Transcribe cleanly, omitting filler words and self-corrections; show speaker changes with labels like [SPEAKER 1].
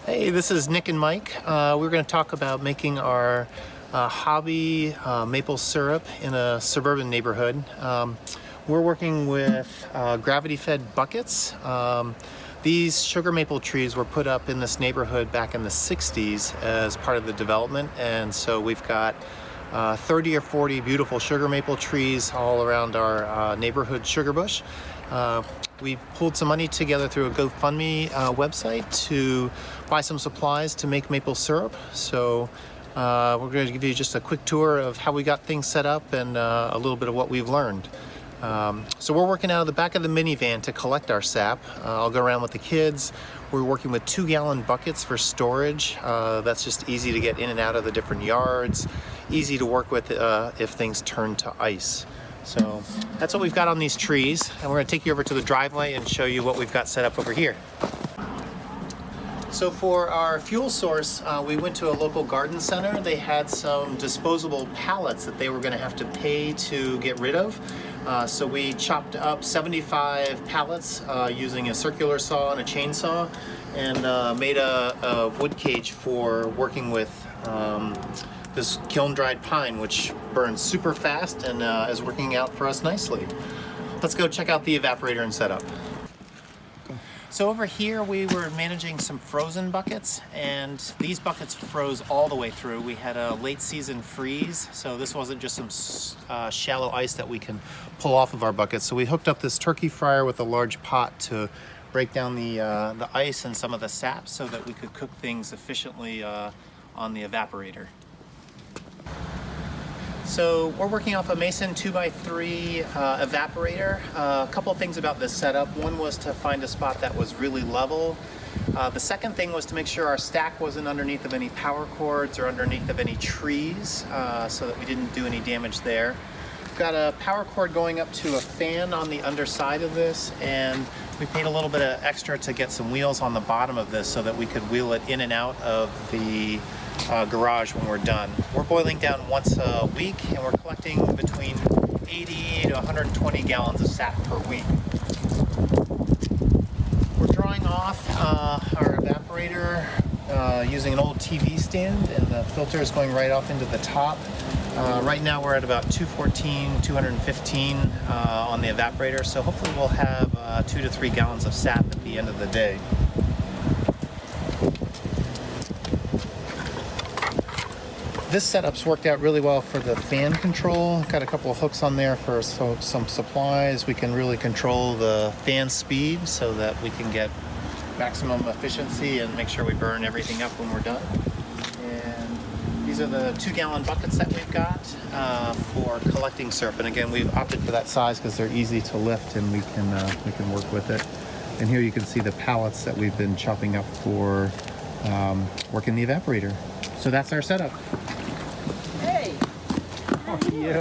[SPEAKER 1] Hey, this is Nick and Mike. We're going to talk about making our hobby maple syrup in a suburban neighborhood. We're working with gravity-fed buckets. These sugar maple trees were put up in this neighborhood back in the 60s as part of the development, and so we've got 30 or 40 beautiful sugar maple trees all around our neighborhood sugar bush. We pulled some money together through a GoFundMe website to buy some supplies to make maple syrup. So we're going to give you just a quick tour of how we got things set up and a little bit of what we've learned. So we're working out of the back of the minivan to collect our sap. I'll go around with the kids. We're working with 2-gallon buckets for storage. That's just easy to get in and out of the different yards, easy to work with if things turn to ice. So that's what we've got on these trees, and we're going to take you over to the driveway and show you what we've got set up over here. So for our fuel source, we went to a local garden center. They had some disposable pallets that they were going to have to pay to get rid of. So we chopped up 75 pallets using a circular saw and a chainsaw, and made a wood cage for working with this kiln-dried pine, which burns super fast and is working out for us nicely. Let's go check out the evaporator and setup. So over here we were managing some frozen buckets, and these buckets froze all the way through. We had a late season freeze, so this wasn't just some shallow ice that we can pull off of our buckets. So we hooked up this turkey fryer with a large pot to break down the ice and some of the sap so that we could cook things efficiently on the evaporator. So we're working off a Mason 2x3 evaporator. A couple of things about this setup. One was to find a spot that was really level. The second thing was to make sure our stack wasn't underneath of any power cords or underneath of any trees, so that we didn't do any damage there. We've got a power cord going up to a fan on the underside of this, and we paid a little bit of extra to get some wheels on the bottom of this so that we could wheel it in and out of the garage when we're done. We're boiling down once a week, and we're collecting between 80 to 120 gallons of sap per week. We're drawing off our evaporator using an old TV stand, and the filter is going right off into the top. Right now we're at about 214, 215 on the evaporator, so hopefully we'll have 2 to 3 gallons of sap at the end of the day. This setup's worked out really well for the fan control. Got a couple of hooks on there for some supplies. We can really control the fan speed so that we can get maximum efficiency and make sure we burn everything up when we're done. And these are the 2-gallon buckets that we've got for collecting syrup. And again, we've opted for that size because they're easy to lift and we can work with it. And here you can see the pallets that we've been chopping up for working the evaporator. So that's our setup.
[SPEAKER 2] Hey!
[SPEAKER 1] Yeah.